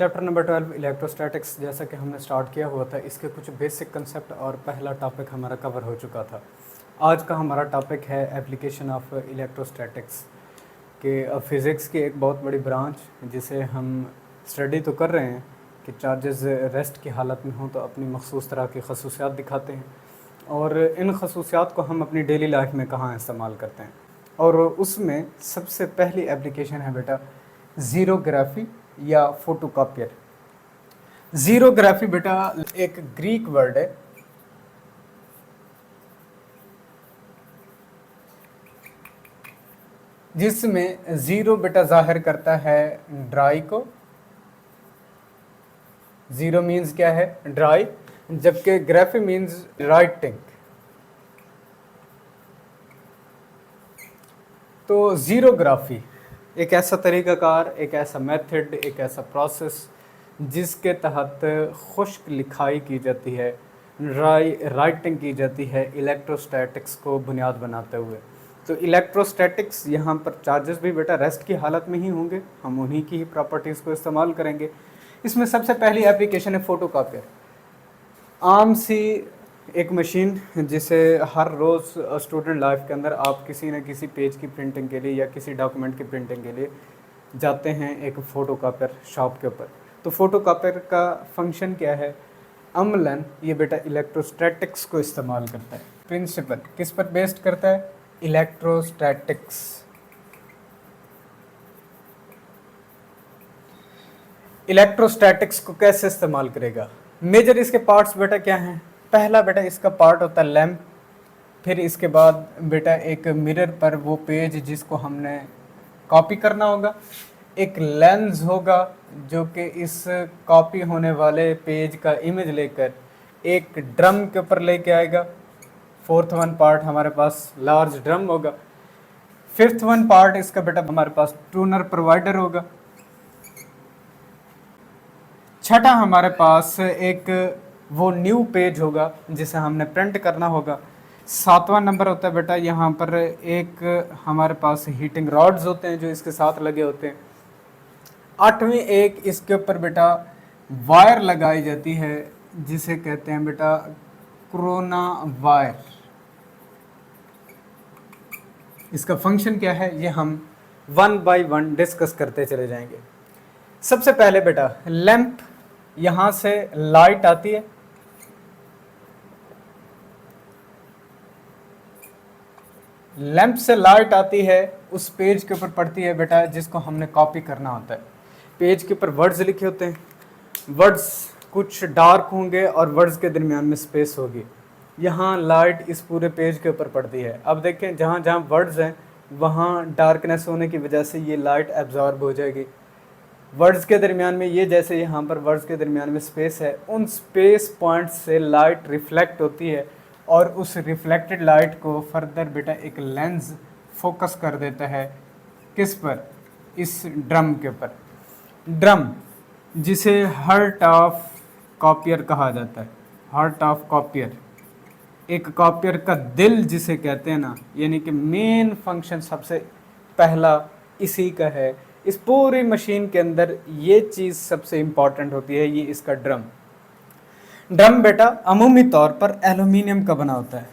Chapter number 12 electrostatics, जैसा कि हमने स्टार्ट किया हुआ था, इसके कुछ बेसिक कंसेप्ट और पहला टॉपिक हमारा कवर हो चुका था। आज का हमारा टॉपिक है एप्लीकेशन ऑफ इलेक्ट्रोस्टैटिक्स के फ़िज़िक्स की एक बहुत बड़ी ब्रांच, जिसे हम स्टडी तो कर रहे हैं कि चार्जेस रेस्ट की हालत में हों तो अपनी मखसूस तरह की खसूसियात दिखाते हैं, और इन खसूसियात को हम अपनी डेली लाइफ में कहाँ इस्तेमाल करते हैं। और उसमें सबसे पहली एप्लीकेशन है बेटा ज़ीरोग्राफी या फोटोकॉपियर। ज़ीरोग्राफी बेटा एक ग्रीक वर्ड है जिसमें ज़ीरो बेटा जाहिर करता है ड्राई को। ज़ीरो मीन्स क्या है? ड्राई, जबकि ग्राफी मीन्स राइटिंग। तो ज़ीरोग्राफी एक ऐसा तरीक़ाकार, एक ऐसा मेथड, एक ऐसा प्रोसेस जिसके तहत खुश्क लिखाई की जाती है, राइटिंग की जाती है इलेक्ट्रोस्टैटिक्स को बुनियाद बनाते हुए। तो इलेक्ट्रोस्टैटिक्स यहाँ पर चार्जेस भी बेटा रेस्ट की हालत में ही होंगे, हम उन्हीं की ही प्रॉपर्टीज़ को इस्तेमाल करेंगे। इसमें सबसे पहली एप्लीकेशन है फोटोकॉपियर। आम सी एक मशीन जिसे हर रोज़ स्टूडेंट लाइफ के अंदर आप किसी न किसी पेज की प्रिंटिंग के लिए या किसी डॉक्यूमेंट की प्रिंटिंग के लिए जाते हैं एक फ़ोटोकॉपियर शॉप के ऊपर। तो फोटोकॉपियर का फंक्शन क्या है? अमलन ये बेटा इलेक्ट्रोस्टैटिक्स को इस्तेमाल करता है। प्रिंसिपल किस पर बेस्ड करता है? इलेक्ट्रोस्टैटिक्स। इलेक्ट्रोस्टैटिक्स को कैसे इस्तेमाल करेगा? मेजर इसके पार्ट्स बेटा क्या हैं? पहला बेटा इसका पार्ट होता है लैंप, फिर इसके बाद बेटा एक मिरर पर वो पेज जिसको हमने कॉपी करना होगा, एक लेंस होगा जो कि इस कॉपी होने वाले पेज का इमेज लेकर एक ड्रम के ऊपर लेके आएगा। फोर्थ वन पार्ट हमारे पास लार्ज ड्रम होगा। फिफ्थ वन पार्ट इसका बेटा हमारे पास ट्यूनर प्रोवाइडर होगा। छठा हमारे पास एक वो न्यू पेज होगा जिसे हमने प्रिंट करना होगा। सातवां नंबर होता है बेटा यहाँ पर एक हमारे पास हीटिंग रॉड्स होते हैं जो इसके साथ लगे होते हैं। आठवीं एक इसके ऊपर बेटा वायर लगाई जाती है जिसे कहते हैं बेटा कोरोना वायर। इसका फंक्शन क्या है ये हम वन बाय वन डिस्कस करते चले जाएंगे। सबसे पहले बेटा लैंप, यहाँ से लाइट आती है, लैंप से लाइट आती है, उस पेज के ऊपर पड़ती है बेटा जिसको हमने कॉपी करना होता है। पेज के ऊपर वर्ड्स लिखे होते हैं, वर्ड्स कुछ डार्क होंगे और वर्ड्स के दरमियान में स्पेस होगी। यहाँ लाइट इस पूरे पेज के ऊपर पड़ती है। अब देखें जहाँ जहाँ वर्ड्स हैं वहाँ डार्कनेस होने की वजह से ये लाइट एब्जॉर्ब हो जाएगी। वर्ड्स के दरमियान में ये जैसे यहाँ पर वर्ड्स के दरमियान में स्पेस है, उन स्पेस पॉइंट्स से लाइट रिफ्लेक्ट होती है और उस रिफ्लेक्टेड लाइट को फर्दर बेटा एक लेंस फोकस कर देता है। किस पर? इस ड्रम के ऊपर। ड्रम जिसे हार्ट ऑफ कॉपियर कहा जाता है। हार्ट ऑफ कॉपियर, एक कॉपियर का दिल जिसे कहते हैं ना, यानी कि मेन फंक्शन सबसे पहला इसी का है। इस पूरी मशीन के अंदर ये चीज़ सबसे इम्पॉर्टेंट होती है, ये इसका ड्रम। ड्रम बेटा अमूमी तौर पर एल्युमिनियम का बना होता है,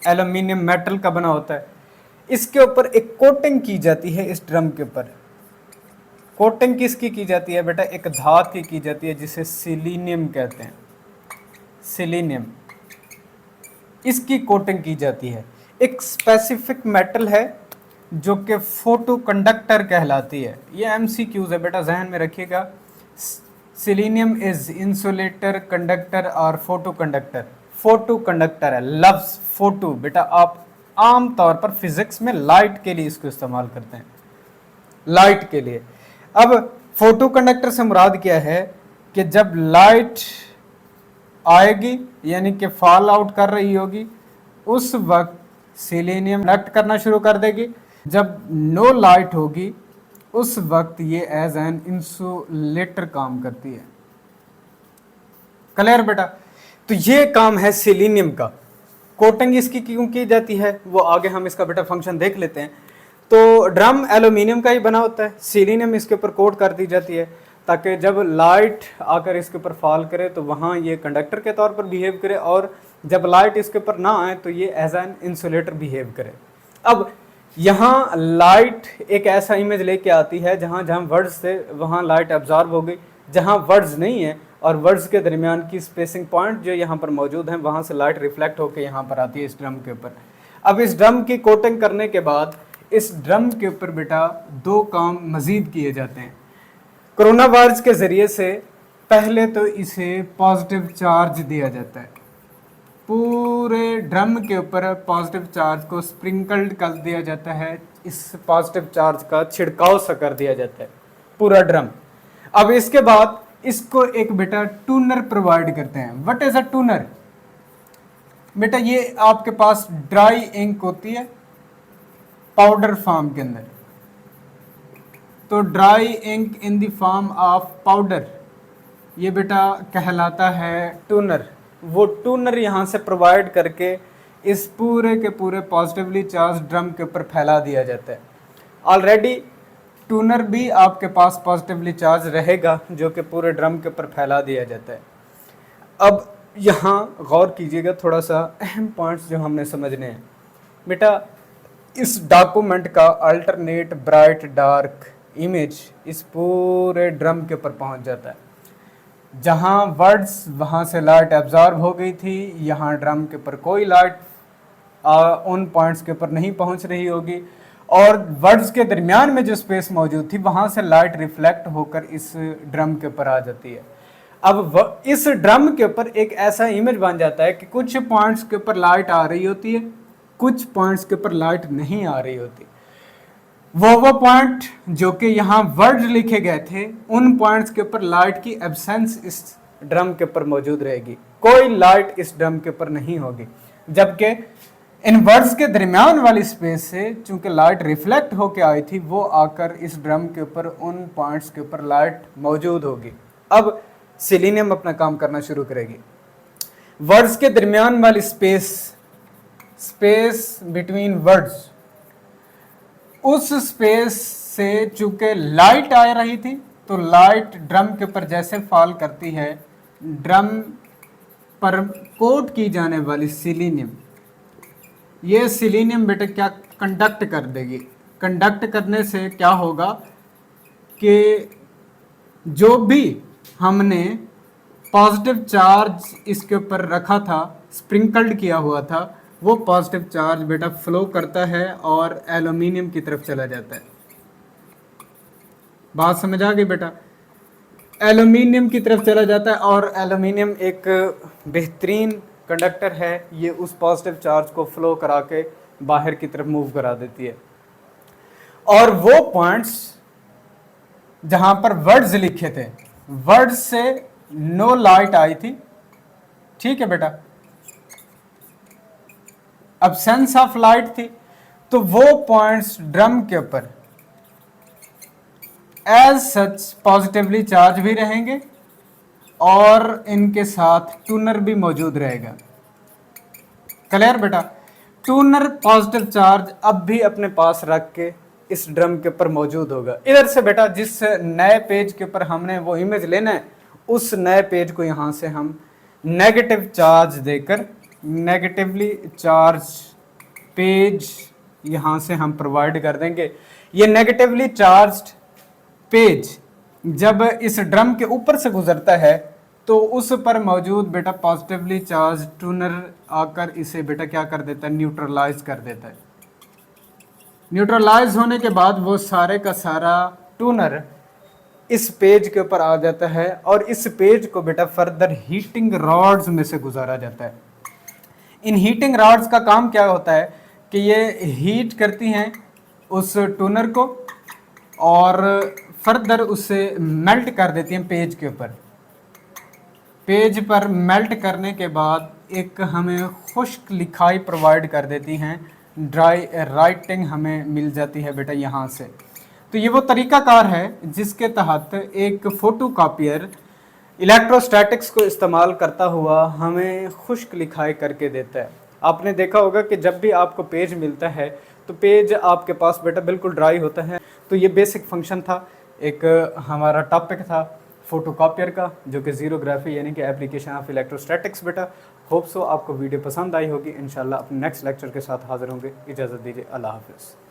एल्युमिनियम मेटल का बना होता है। इसके ऊपर एक कोटिंग की जाती है इस ड्रम के ऊपर। कोटिंग किसकी की जाती है बेटा? एक धात की जाती है जिसे सिलीनियम कहते हैं। सिलीनियम, इसकी कोटिंग की जाती है। एक स्पेसिफिक मेटल है जो कि फोटो कंडक्टर कहलाती है। ये एमसीक्यूज है बेटा, जहन में रखिएगा। सिलीनियम इज इंसुलेटर, कंडक्टर और फोटो कंडक्टर। फोटो कंडक्टर है लफ्ज फोटो बेटा, आप आम तौर पर फिजिक्स में लाइट के लिए इसको इस्तेमाल करते हैं, लाइट के लिए। अब फोटो कंडक्टर से मुराद क्या है कि जब लाइट आएगी यानी कि फॉल आउट कर रही होगी, उस वक्त सिलीनियम कंडक्ट करना शुरू कर देगी। जब नो लाइट होगी उस वक्त ये एज एन इंसुलेटर काम करती है। क्लियर बेटा? तो ये काम है सिलीनियम का। कोटिंग इसकी क्यों की जाती है वो आगे हम इसका बेटा फंक्शन देख लेते हैं। तो ड्रम एल्यूमिनियम का ही बना होता है, सिलीनियम इसके ऊपर कोट कर दी जाती है ताकि जब लाइट आकर इसके ऊपर फॉल करे तो वहाँ ये कंडक्टर के तौर पर बिहेव करे, और जब लाइट इसके ऊपर ना आए तो ये एज एन इंसुलेटर बिहेव करे। अब यहाँ लाइट एक ऐसा इमेज लेके आती है जहाँ जहाँ वर्ड्स से वहाँ लाइट एब्जॉर्ब हो गई, जहाँ वर्ड्स नहीं है और वर्ड्स के दरमियान की स्पेसिंग पॉइंट जो यहाँ पर मौजूद हैं वहाँ से लाइट रिफ्लेक्ट होकर यहाँ पर आती है इस ड्रम के ऊपर। अब इस ड्रम की कोटिंग करने के बाद इस ड्रम के ऊपर बेटा दो काम मज़ीद किए जाते हैं कोरोना वायरस के ज़रिए से। पहले तो इसे पॉजिटिव चार्ज दिया जाता है, पूरे ड्रम के ऊपर पॉजिटिव चार्ज को स्प्रिंकल्ड कर दिया जाता है, इस पॉजिटिव चार्ज का छिड़काव सा कर दिया जाता है पूरा ड्रम। अब इसके बाद इसको एक बेटा टूनर प्रोवाइड करते हैं। What is a tuner? बेटा ये आपके पास ड्राई इंक होती है पाउडर फॉर्म के अंदर, तो dry ink in the form of powder ये बेटा कहलाता है टूनर। वो टूनर यहाँ से प्रोवाइड करके इस पूरे के पूरे पॉजिटिवली चार्ज ड्रम के ऊपर फैला दिया जाता है। ऑलरेडी टूनर भी आपके पास पॉजिटिवली चार्ज रहेगा जो कि पूरे ड्रम के ऊपर फैला दिया जाता है। अब यहाँ गौर कीजिएगा, थोड़ा सा अहम पॉइंट्स जो हमने समझने हैं। बेटा इस डॉक्यूमेंट का अल्टरनेट ब्राइट डार्क इमेज इस पूरे ड्रम के ऊपर पहुँच जाता है। जहाँ वर्ड्स वहाँ से लाइट एब्जॉर्ब हो गई थी, यहाँ ड्रम के ऊपर कोई लाइट उन पॉइंट्स के ऊपर नहीं पहुँच रही होगी, और वर्ड्स के दरमियान में जो स्पेस मौजूद थी वहाँ से लाइट रिफ्लेक्ट होकर इस ड्रम के ऊपर आ जाती है। अब इस ड्रम के ऊपर एक ऐसा इमेज बन जाता है कि कुछ पॉइंट्स के ऊपर लाइट आ रही होती है, कुछ पॉइंट्स के ऊपर लाइट नहीं आ रही होती। वो पॉइंट जो कि यहाँ वर्ड लिखे गए थे उन पॉइंट्स के ऊपर लाइट की एब्सेंस इस ड्रम के ऊपर मौजूद रहेगी, कोई लाइट इस ड्रम के ऊपर नहीं होगी। जबकि इन वर्ड्स के दरमियान वाली स्पेस से चूंकि लाइट रिफ्लेक्ट होकर आई थी वो आकर इस ड्रम के ऊपर उन पॉइंट्स के ऊपर लाइट मौजूद होगी। अब सिलीनियम अपना काम करना शुरू करेगी। वर्ड्स के दरमियान वाली स्पेस बिटवीन वर्ड्स, उस स्पेस से चूंकि लाइट आ रही थी तो लाइट ड्रम के ऊपर जैसे फॉल करती है, ड्रम पर कोट की जाने वाली सिलीनियम, ये सिलीनियम बेटा क्या कंडक्ट कर देगी। कंडक्ट करने से क्या होगा कि जो भी हमने पॉजिटिव चार्ज इसके ऊपर रखा था, स्प्रिंकल्ड किया हुआ था, वो पॉजिटिव चार्ज बेटा फ्लो करता है और एल्यूमिनियम की तरफ चला जाता है। बात समझ आ गई बेटा? एल्यूमिनियम की तरफ चला जाता है और एल्यूमिनियम एक बेहतरीन कंडक्टर है, ये उस पॉजिटिव चार्ज को फ्लो करा के बाहर की तरफ मूव करा देती है। और वो पॉइंट्स जहां पर वर्ड्स लिखे थे, वर्ड्स से नो लाइट आई थी, ठीक है बेटा, अब्सेंस ऑफ लाइट थी, तो वो पॉइंट्स ड्रम के ऊपर एज सच पॉजिटिवली चार्ज भी रहेंगे और इनके साथ टूनर भी मौजूद रहेगा। क्लियर बेटा? टूनर पॉजिटिव चार्ज अब भी अपने पास रख के इस ड्रम के ऊपर मौजूद होगा। इधर से बेटा जिस नए पेज के ऊपर हमने वो इमेज लेना है, उस नए पेज को यहाँ से हम नेगेटिव चार्ज देकर नेगेटिवली चार्ज पेज यहाँ से हम प्रोवाइड कर देंगे। ये नेगेटिवली चार्ज्ड पेज जब इस ड्रम के ऊपर से गुजरता है तो उस पर मौजूद बेटा पॉजिटिवली चार्ज टूनर आकर इसे बेटा क्या कर देता है, न्यूट्रलाइज कर देता है। न्यूट्रलाइज होने के बाद वो सारे का सारा टूनर इस पेज के ऊपर आ जाता है और इस पेज को बेटा फर्दर हीटिंग रॉड्स में से गुजारा जाता है। इन हीटिंग रॉड्स का काम क्या होता है कि ये हीट करती हैं उस टूनर को और फर्दर उसे मेल्ट कर देती हैं पेज के ऊपर। पेज पर मेल्ट करने के बाद एक हमें खुश्क लिखाई प्रोवाइड कर देती हैं, ड्राई राइटिंग हमें मिल जाती है बेटा यहाँ से। तो ये वो तरीकाकार है जिसके तहत एक फोटोकॉपियर इलेक्ट्रोस्टैटिक्स को इस्तेमाल करता हुआ हमें खुश्क लिखाई करके देता है। आपने देखा होगा कि जब भी आपको पेज मिलता है तो पेज आपके पास बेटा बिल्कुल ड्राई होता है। तो ये बेसिक फंक्शन था, एक हमारा टॉपिक था फोटोकॉपियर का, जो कि जीरोग्राफी यानी कि एप्लीकेशन ऑफ इलेक्ट्रोस्टैटिक्स बेटा। होप सो आपको वीडियो पसंद आई होगी। इंशाल्लाह अपने नेक्स्ट लेक्चर के साथ हाजिर होंगे। इजाज़त दीजिए, अल्लाह हाफिज़।